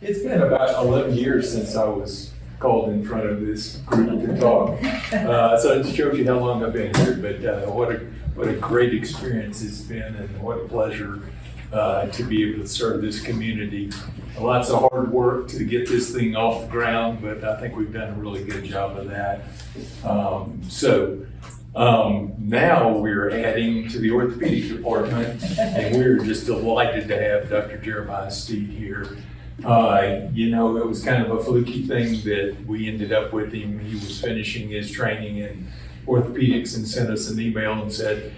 It's been about 11 years since I was called in front of this group to talk. So it shows you how long I've been here, but what a great experience it's been, and what a pleasure to be able to serve this community. Lots of hard work to get this thing off the ground, but I think we've done a really good job of that. Now we're adding to the orthopedic department, and we're just delighted to have Dr. Jeremiah Steed here. It was kind of a fluky thing that we ended up with him. He was finishing his training in orthopedics and sent us an email and said,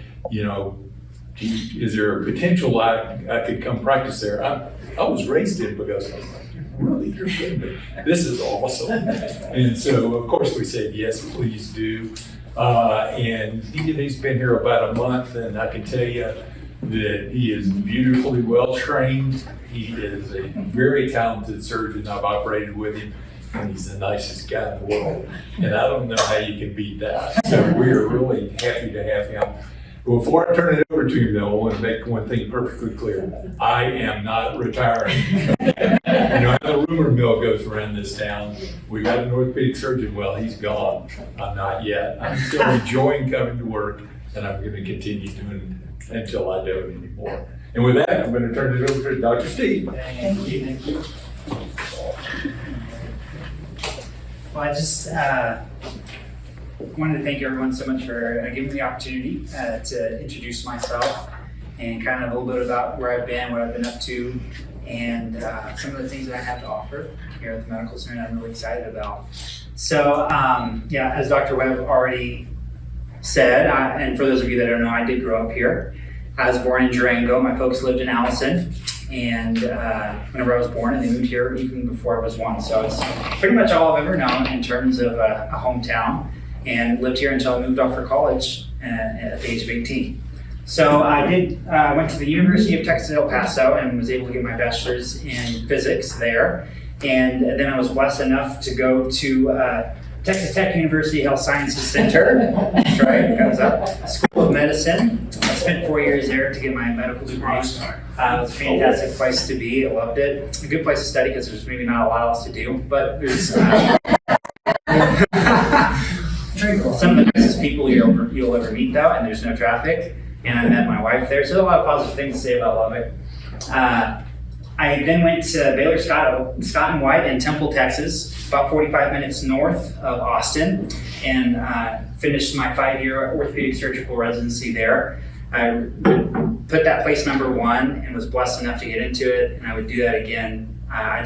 is there a potential I could come practice there? I was raised in because I was like, really, you're kidding me. This is awesome. And so, of course, we said, yes, please do. And he's been here about a month, and I can tell you that he is beautifully well trained. He is a very talented surgeon. I've operated with him, and he's the nicest guy in the world. And I don't know how you can beat that. So we are really happy to have him. Before I turn it over to him, though, I want to make one thing perfectly clear. I am not retiring. How the rumor mill goes around this town. We got an orthopedic surgeon. Well, he's gone. I'm not yet. I'm still enjoying coming to work, and I'm going to continue doing it until I don't anymore. And with that, I'm going to turn it over to Dr. Steed. Thank you. Well, I just wanted to thank everyone so much for giving me the opportunity to introduce myself and kind of a little bit about where I've been, what I've been up to, and some of the things that I have to offer here at the Medical Center that I'm really excited about. So, as Dr. Webb already said, and for those of you that don't know, I did grow up here. I was born in Durango. My folks lived in Allison, and whenever I was born, and they moved here even before I was 1. So it's pretty much all I've ever known in terms of a hometown, and lived here until I moved off for college at the age of 18. So I went to the University of Texas El Paso and was able to get my bachelor's in physics there. And then I was blessed enough to go to Texas Tech University Health Sciences Center. That's right, because School of Medicine. I spent 4 years there to get my medical degree. It was a fantastic place to be. I loved it. A good place to study because there's maybe not a lot else to do, but there's some of the nicest people you'll ever meet, though, and there's no traffic. And I met my wife there, so a lot of positive things to say about Lubbock. I then went to Baylor Scott and White in Temple, Texas, about 45 minutes north of Austin, and finished my 5-year orthopedic surgical residency there. I would put that place number 1 and was blessed enough to get into it, and I would do that again. I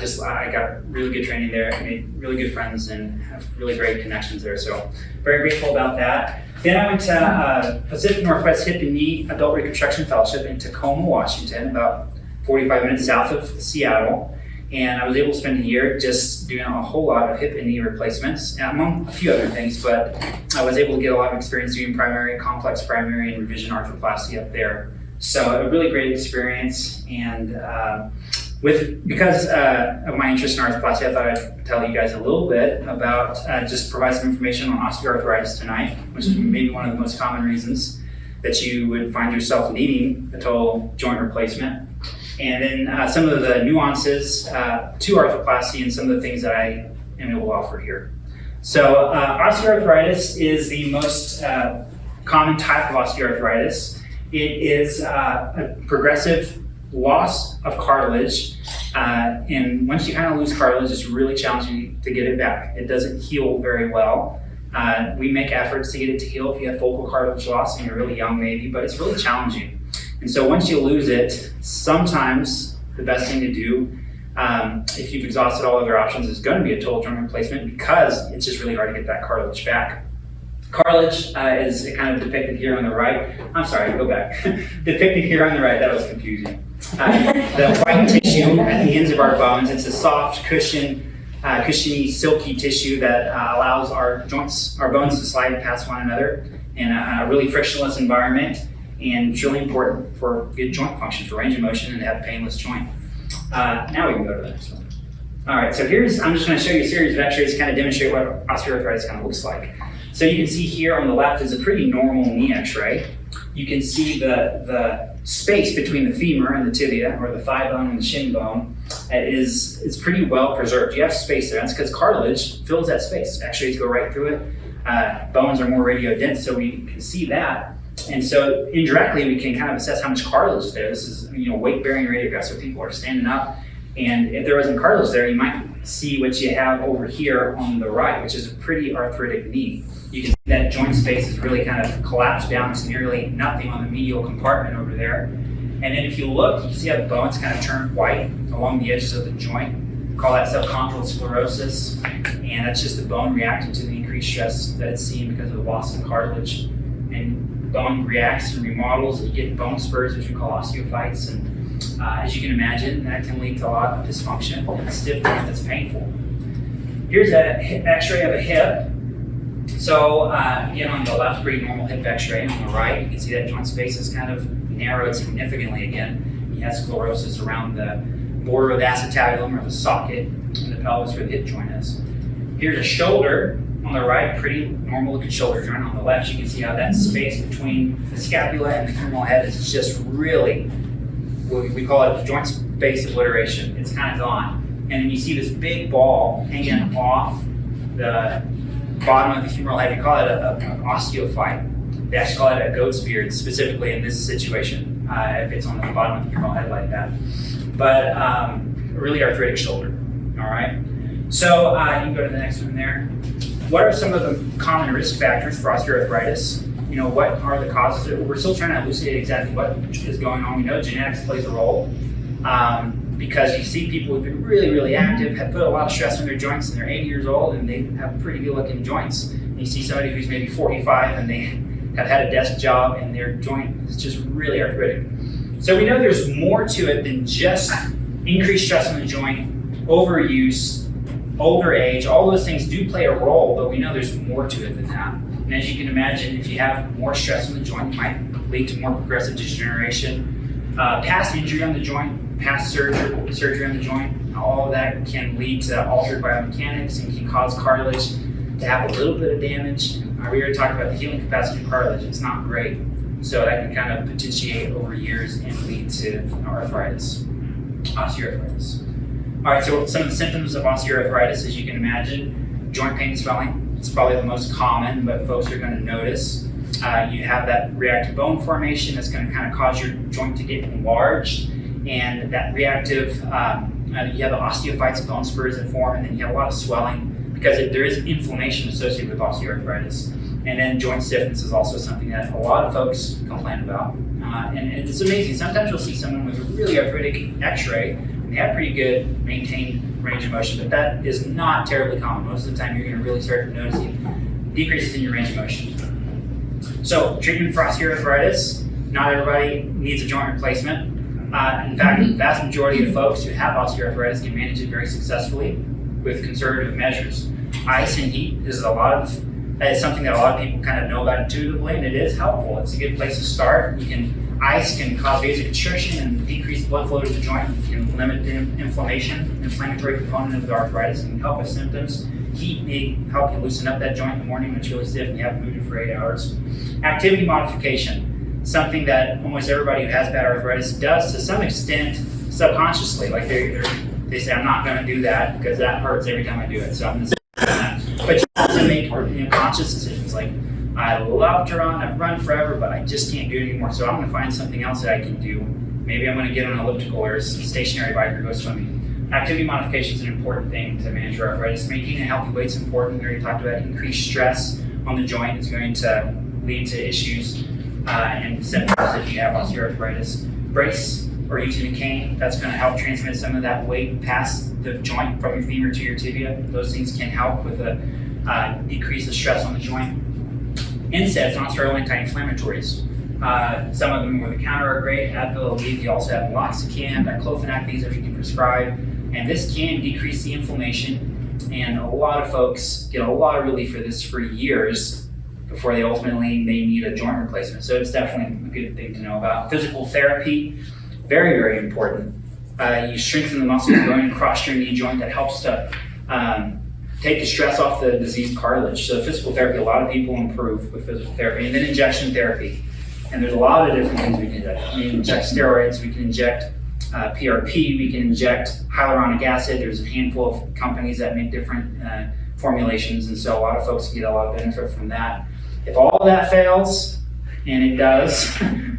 got really good training there. I made really good friends and have really great connections there, so very grateful about that. Then I went to Pacific Northwest Hip and Knee Adult Reconstruction Fellowship in Tacoma, Washington, about 45 minutes south of Seattle. And I was able to spend a year just doing a whole lot of hip and knee replacements, among a few other things, but I was able to get a lot of experience doing complex primary and revision arthroplasty up there. So a really great experience, and because of my interest in arthroplasty, I thought I'd tell you guys a little bit about, just provide some information on osteoarthritis tonight, which is maybe one of the most common reasons that you would find yourself needing a total joint replacement. And then some of the nuances to arthroplasty and some of the things that I am able to offer here. So osteoarthritis is the most common type of osteoarthritis. It is a progressive loss of cartilage, and once you kind of lose cartilage, it's really challenging to get it back. It doesn't heal very well. We make efforts to get it to heal if you have focal cartilage loss and you're really young maybe, but it's really challenging. And so once you lose it, sometimes the best thing to do, if you've exhausted all other options, is going to be a total joint replacement, because it's just really hard to get that cartilage back. Cartilage is kind of depicted here on the right. I'm sorry, go back. Depicted here on the right, that was confusing. The white tissue at the ends of our bones, it's a soft, cushiony, silky tissue that allows our bones to slide past one another in a really frictionless environment, and it's really important for good joint function, for range of motion, and to have a painless joint. Now we can go to the next one. All right, so I'm just going to show you a series of x-rays to kind of demonstrate what osteoarthritis kind of looks like. So you can see here on the left is a pretty normal knee x-ray. you can see the space between the femur and the tibia, or the thigh bone and the shin bone, is pretty well preserved. You have space there. That's because cartilage fills that space. X-rays go right through it. Bones are more radiodense, so we can see that. And so indirectly, we can kind of assess how much cartilage is there. This is, weight-bearing radiograph, so people are standing up. And if there wasn't cartilage there, you might see what you have over here on the right, which is a pretty arthritic knee. You can see that joint space is really kind of collapsed down to nearly nothing on the medial compartment over there. And then if you look, you can see how the bones kind of turn white along the edges of the joint. We call that subchondral sclerosis. And that's just the bone reacting to the increased stress that it's seeing because of the loss of cartilage. And bone reacts and remodels. You get bone spurs, which we call osteophytes. And as you can imagine, that can lead to a lot of dysfunction and stiffness that's painful. Here's an x-ray of a hip. So again, on the left, pretty normal hip x-ray. On the right, you can see that joint space is kind of narrowed significantly again. You have sclerosis around the border of the acetabulum, or the socket, in the pelvis where the hip joint is. Here's a shoulder. On the right, pretty normal looking shoulder joint. On the left, you can see how that space between the scapula and the femoral head is just really, we call it joint space obliteration. It's kind of gone. And then you see this big ball hanging off the bottom of the femoral head. We call it an osteophyte. They actually call it a goat's beard, specifically in this situation, if it's on the bottom of the femoral head like that. But a really arthritic shoulder, all right? So you can go to the next one there. What are some of the common risk factors for osteoarthritis? What are the causes? We're still trying to elucidate exactly what is going on. We know genetics plays a role because you see people who've been really, really active, have put a lot of stress on their joints, and they're 80 years old, and they have pretty good looking joints. And you see somebody who's maybe 45, and they have had a desk job, and their joint is just really arthritic. So we know there's more to it than just increased stress on the joint, overuse, older age. All those things do play a role, but we know there's more to it than that. And as you can imagine, if you have more stress on the joint, it might lead to more progressive degeneration. Past injury on the joint, past surgery on the joint, all of that can lead to altered biomechanics and can cause cartilage to have a little bit of damage. We already talked about the healing capacity of cartilage. It's not great. So that can kind of potentiate over years and lead to arthritis, osteoarthritis. All right, so some of the symptoms of osteoarthritis, as you can imagine, joint pain and swelling. It's probably the most common, but folks are going to notice. You have that reactive bone formation that's going to kind of cause your joint to get enlarged. And that reactive, you have the osteophytes, bone spurs that form, and then you have a lot of swelling because there is inflammation associated with osteoarthritis. And then joint stiffness is also something that a lot of folks complain about. And it's amazing. Sometimes you'll see someone with a really arthritic x-ray, and they have pretty good maintained range of motion, but that is not terribly common. Most of the time, you're going to really start noticing decreases in your range of motion. So, treatment for osteoarthritis, not everybody needs a joint replacement. In fact, the vast majority of folks who have osteoarthritis can manage it very successfui with conservative measures. Ice and heat is something that a lot of people kind of know about intuitively, and it is helpful. It's a good place to start. Ice can cause vasoconstriction and decrease blood flow to the joint. It can limit the inflammatory component of the arthritis, and can help with symptoms. Heat may help you loosen up that joint in the morning when it's really stiff and you haven't moved it for 8 hours. Activity modification, something that almost everybody who has bad arthritis does to some extent subconsciously. Like they say, I'm not going to do that because that hurts every time I do it, so I'm going to say that. But you have to make conscious decisions like, I love to run, I've run forever, but I just can't do it anymore, so I'm going to find something else that I can do. Maybe I'm going to get on an elliptical or a stationary bike or go swimming. Activity modification is an important thing to manage your arthritis. Maintaining a healthy weight is important. We already talked about increased stress on the joint is going to lead to issues and symptoms if you have osteoarthritis. Brace or using a cane, that's going to help transmit some of that weight past the joint from your femur to your tibia. Those things can help with a decrease of stress on the joint. NSAIDs, non-steroidal anti-inflammatories. Some of them over the counter are great. Advil, Aleve, you also have meloxicam, diclofenac, these are you can prescribe. And this can decrease the inflammation. And a lot of folks get a lot of relief for this for years before they ultimately may need a joint replacement. So it's definitely a good thing to know about. Physical therapy, very, very important. You strengthen the muscles going across your knee joint. That helps to take the stress off the diseased cartilage. So physical therapy, a lot of people improve with physical therapy. And then injection therapy. And there's a lot of different things we can inject. We can inject steroids, we can inject PRP, we can inject hyaluronic acid. There's a handful of companies that make different formulations, and so a lot of folks get a lot of benefit from that. If all of that fails, and it does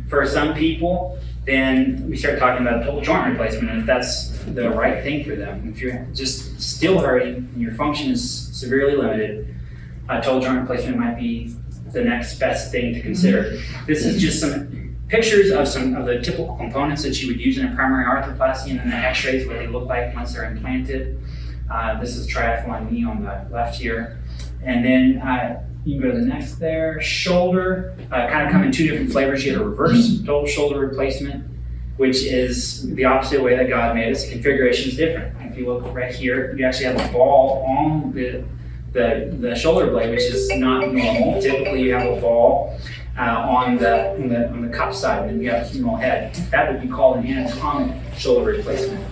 for some people, then we start talking about total joint replacement, and if that's the right thing for them. If you're just still hurting and your function is severely limited, total joint replacement might be the next best thing to consider. This is just some pictures of some of the typical components that you would use in a primary arthroplasty, and then the x-rays, what they look like once they're implanted. This is triathlon knee on the left here. And then you can go to the next there. Shoulder, kind of come in two different flavors. You have a reverse total shoulder replacement, which is the opposite way that God made us. The configuration is different. If you look right here, you actually have a ball on the shoulder blade, which is not normal. Typically you have a ball on the cup side, and you have a humeral head. That would be called an anatomic shoulder replacement.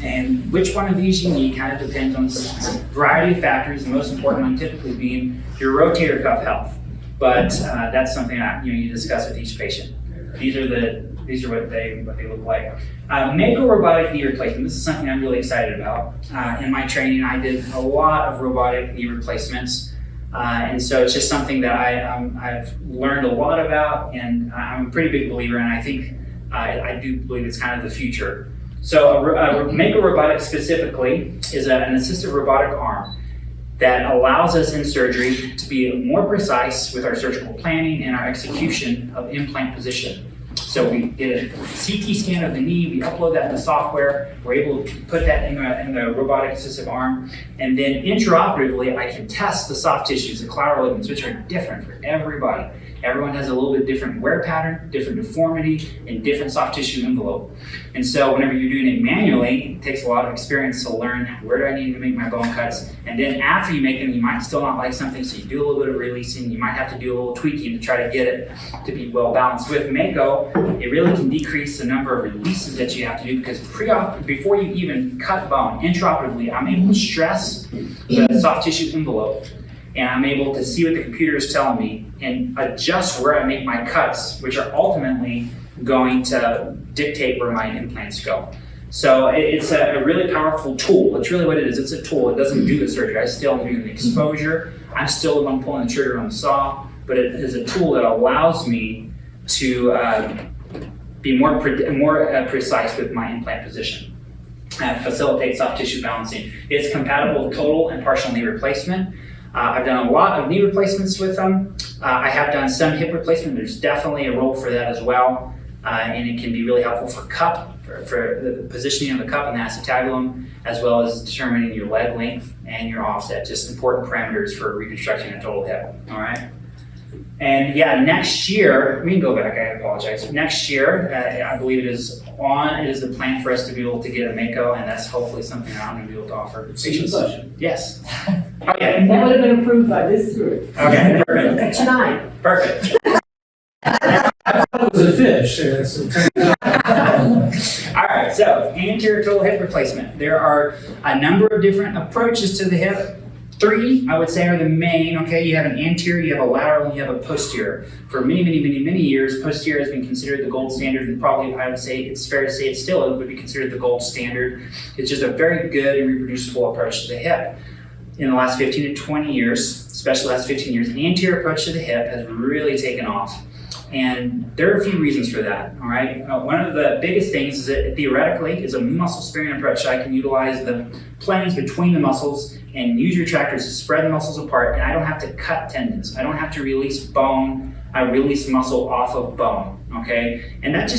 And which one of these you need kind of depends on a variety of factors, the most important one typically being your rotator cuff health. But that's something that you discuss with each patient. These are what they look like. Mako robotic knee replacement. This is something I'm really excited about. In my training, I did a lot of robotic knee replacements. And so it's just something that I've learned a lot about, and I'm a pretty big believer, and I think I do believe it's kind of the future. So Mako robotic specifically is an assistive robotic arm that allows us in surgery to be more precise with our surgical planning and our execution of implant position. So we get a CT scan of the knee, we upload that in the software, we're able to put that in the robotic assistive arm, and then intraoperatively I can test the soft tissues, the collateral ligaments, which are different for everybody. Everyone has a little bit different wear pattern, different deformity, and different soft tissue envelope. And so whenever you're doing it manually, it takes a lot of experience to learn where do I need to make my bone cuts. And then after you make them, you might still not like something, so you do a little bit of releasing. You might have to do a little tweaking to try to get it to be well balanced. With Mako, it really can decrease the number of releases that you have to do, because before you even cut bone, intraoperatively, I'm able to stress the soft tissue envelope, and I'm able to see what the computer is telling me and adjust where I make my cuts, which are ultimately going to dictate where my implants go. So it's a really powerful tool. That's really what it is. It's a tool. It doesn't do the surgery. I still am doing the exposure. I'm still the one pulling the trigger on the saw, but it is a tool that allows me to be more precise with my implant position. Facilitate soft tissue balancing. It's compatible with total and partial knee replacement. I've done a lot of knee replacements with them. I have done some hip replacement. There's definitely a role for that as well. And it can be really helpful for cup, for the positioning of the cup and the acetabulum, as well as determining your leg length and your offset, just important parameters for reconstructing a total hip, all right? And yeah, next year, we can go back, I apologize. Next year, I believe it is the plan for us to be able to get a Mako, and that's hopefully something that I'm gonna be able to offer patients. Yes. Okay. That would have been approved by this group. Okay, perfect. Tonight. Perfect. It was a fish. All right, so anterior total hip replacement. There are a number of different approaches to the hip. 3, I would say, are the main. Okay, you have an anterior, you have a lateral, and you have a posterior. For many years, posterior has been considered the gold standard, and probably I would say it's fair to say it would be considered the gold standard. It's just a very good and reproducible approach to the hip. In the last 15 to 20 years, especially the last 15 years, the anterior approach to the hip has really taken off. And there are a few reasons for that, all right? One of the biggest things is that theoretically is a muscle-sparing approach. I can utilize the planes between the muscles and use retractors to spread the muscles apart, and I don't have to cut tendons. I don't have to release bone. I release muscle off of bone, okay? And that's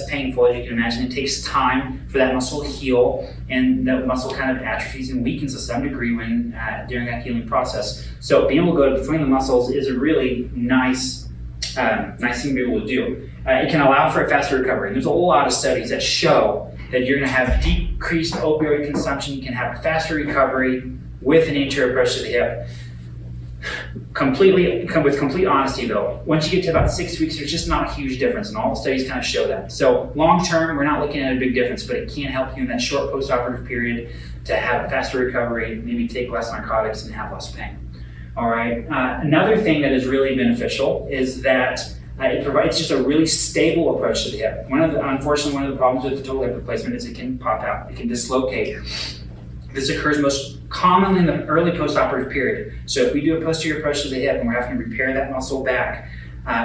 painful, as you can imagine. It takes time for that muscle to heal, and the muscle kind of atrophies and weakens to some degree when during that healing process. So being able to go between the muscles is a really nice thing to be able to do. It can allow for a faster recovery. There's a whole lot of studies that show that you're going to have decreased opioid consumption. You can have a faster recovery with an anterior approach to the hip. With complete honesty though, once you get to about 6 weeks, there's just not a huge difference, and all the studies kind of show that. So long term, we're not looking at a big difference, but it can help you in that short post-operative period to have a faster recovery, maybe take less narcotics and have less pain. All right. Another thing that is really beneficial is that It provides just a really stable approach to the hip. Unfortunately, one of the problems with the total hip replacement is it can pop out, it can dislocate. This occurs most commonly in the early post-operative period. So if we do a posterior approach to the hip and we're having to repair that muscle back,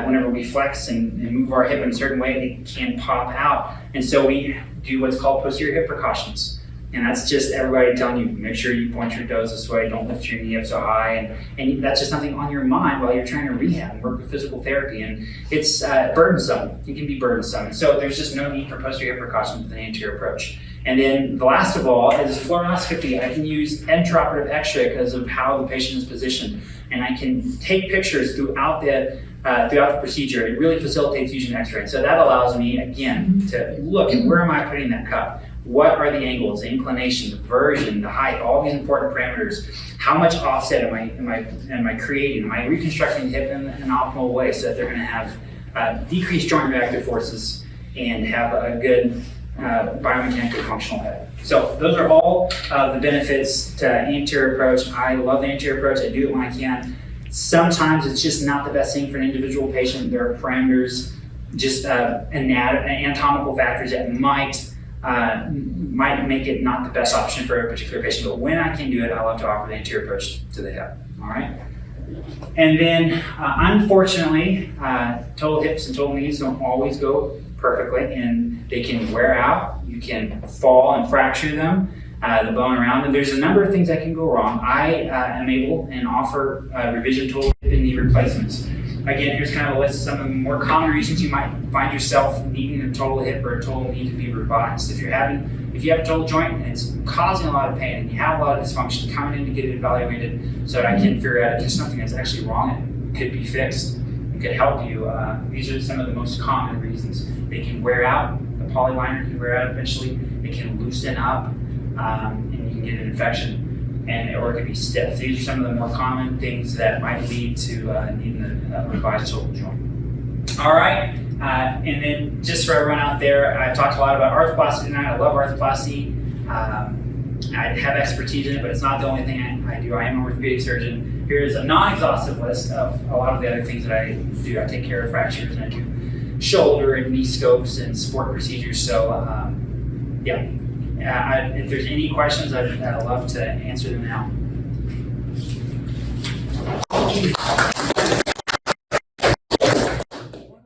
whenever we flex and move our hip in a certain way, it can pop out. And so we do what's called posterior hip precautions. And that's just everybody telling you, make sure you point your toes this way, don't lift your knee up so high. And that's just something on your mind while you're trying to rehab and work with physical therapy. And it's burdensome. It can be burdensome. And so there's just no need for posterior hip precautions with an anterior approach. And then the last of all is fluoroscopy. I can use intraoperative x-ray because of how the patient is positioned. And I can take pictures throughout the procedure. It really facilitates using x-ray. So that allows me, again, to look at where am I putting that cup? What are the angles, the inclination, the version, the height, all these important parameters. How much offset am I creating? Am I reconstructing the hip in an optimal way so that they're going to have decreased joint reactive forces and have a good biomechanically functional head? So those are all the benefits to anterior approach. I love the anterior approach. I do it when I can. Sometimes it's just not the best thing for an individual patient. There are parameters, just anatomical factors that might make it not the best option for a particular patient, but when I can do it, I love to offer the anterior approach to the hip, all right? And then, unfortunately, total hips and total knees don't always go perfectly, and they can wear out. You can fall and fracture them, the bone around, and there's a number of things that can go wrong. I am able and offer revision total hip and knee replacements. Again, here's kind of a list of some of the more common reasons you might find yourself needing a total hip or a total knee to be revised. If you have a total joint and it's causing a lot of pain and you have a lot of dysfunction, coming in to get it evaluated so that I can figure out if there's something that's actually wrong and could be fixed and could help you. These are some of the most common reasons. They can wear out, the polyliner can wear out eventually, it can loosen up, and you can get an infection. Or it could be stiff. These are some of the more common things that might lead to needing a revised total joint. All right, and then just for everyone out there, I've talked a lot about arthroplasty tonight. I love arthroplasty. I have expertise in it, but it's not the only thing I do. I am an orthopedic surgeon. Here's a non-exhaustive list of a lot of the other things that I do. I take care of fractures and I do shoulder and knee scopes and sport procedures. So yeah. If there's any questions, I'd love to answer them now.